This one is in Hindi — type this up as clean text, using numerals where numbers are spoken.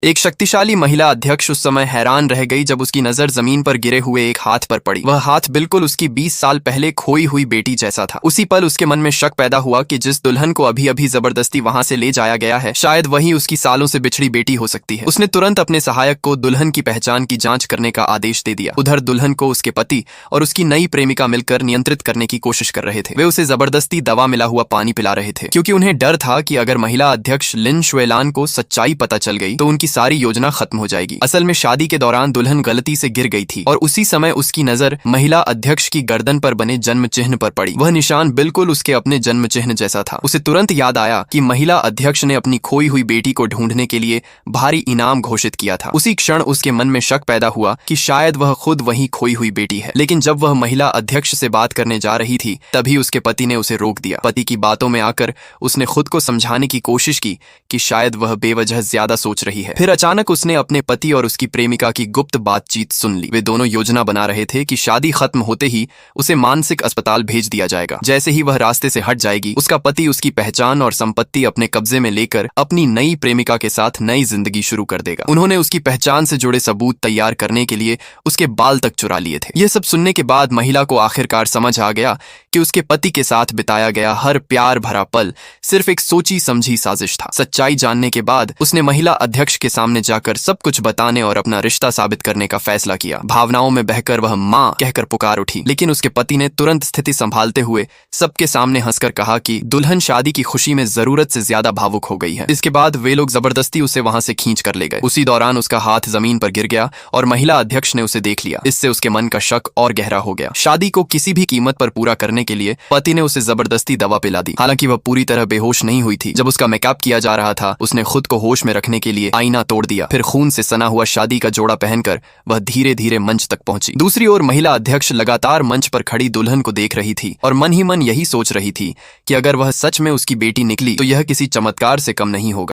एक शक्तिशाली महिला अध्यक्ष उस समय हैरान रह गई जब उसकी नजर जमीन पर गिरे हुए एक हाथ पर पड़ी। वह हाथ बिल्कुल उसकी 20 साल पहले खोई हुई बेटी जैसा था। उसी पल उसके मन में शक पैदा हुआ कि जिस दुल्हन को अभी अभी जबरदस्ती वहां से ले जाया गया है, शायद वही उसकी सालों से बिछड़ी बेटी हो सकती है। उसने तुरंत अपने सहायक को दुल्हन की पहचान की जांच करने का आदेश दे दिया। उधर दुल्हन को उसके पति और उसकी नई प्रेमिका मिलकर नियंत्रित करने की कोशिश कर रहे थे। वे उसे जबरदस्ती दवा मिला हुआ पानी पिला रहे थे, क्योंकि उन्हें डर था कि अगर महिला अध्यक्ष लिन शुएलान को सच्चाई पता चल गई तो उनकी सारी योजना खत्म हो जाएगी। असल में शादी के दौरान दुल्हन गलती से गिर गई थी और उसी समय उसकी नजर महिला अध्यक्ष की गर्दन पर बने जन्म चिन्ह पर पड़ी। वह निशान बिल्कुल उसके अपने जन्म चिन्ह जैसा था। उसे तुरंत याद आया कि महिला अध्यक्ष ने अपनी खोई हुई बेटी को ढूंढने के लिए भारी इनाम घोषित किया था। उसी क्षण उसके मन में शक पैदा हुआ कि शायद वह खुद वही खोई हुई बेटी है। लेकिन जब वह महिला अध्यक्ष से बात करने जा रही थी, तभी उसके पति ने उसे रोक दिया। पति की बातों में आकर उसने खुद को समझाने की कोशिश की कि शायद वह बेवजह ज्यादा सोच रही है। फिर अचानक उसने अपने पति और उसकी प्रेमिका की गुप्त बातचीत सुन ली। वे दोनों योजना बना रहे थे कि शादी खत्म होते ही उसे मानसिक अस्पताल भेज दिया जाएगा। जैसे ही वह रास्ते से हट जाएगी, उसका पति उसकी पहचान और संपत्ति अपने कब्जे में लेकर अपनी नई प्रेमिका के साथ नई जिंदगी शुरू कर देगा। उन्होंने उसकी पहचान से जुड़े सबूत तैयार करने के लिए उसके बाल तक चुरा लिए थे। यह सब सुनने के बाद महिला को आखिरकार समझ आ गया कि उसके पति के साथ बिताया गया हर प्यार भरा पल सिर्फ एक सोची समझी साजिश था। सच्चाई जानने के बाद उसने महिला अध्यक्ष के सामने जाकर सब कुछ बताने और अपना रिश्ता साबित करने का फैसला किया। भावनाओं में बहकर वह मां कहकर पुकार उठी, लेकिन उसके पति ने तुरंत स्थिति संभालते हुए सबके सामने हंसकर कहा कि दुल्हन शादी की खुशी में जरूरत से ज्यादा भावुक हो गई है। इसके बाद वे लोग जबरदस्ती उसे वहां से खींच कर ले गए। उसी दौरान उसका हाथ जमीन पर गिर गया और महिला अध्यक्ष ने उसे देख लिया। इससे उसके मन का शक और गहरा हो गया। शादी को किसी भी कीमत पर पूरा करने के लिए पति ने उसे जबरदस्ती दवा पिला दी। हालांकि वह पूरी तरह बेहोश नहीं हुई थी। जब उसका मेकअप किया जा रहा था, उसने खुद को होश में रखने के लिए आईना तोड़ दिया। फिर खून से सना हुआ शादी का जोड़ा पहनकर वह धीरे धीरे मंच तक पहुंची। दूसरी ओर महिला अध्यक्ष लगातार मंच पर खड़ी दुल्हन को देख रही थी और मन ही मन यही सोच रही थी कि अगर वह सच में उसकी बेटी निकली तो यह किसी चमत्कार से कम नहीं होगा।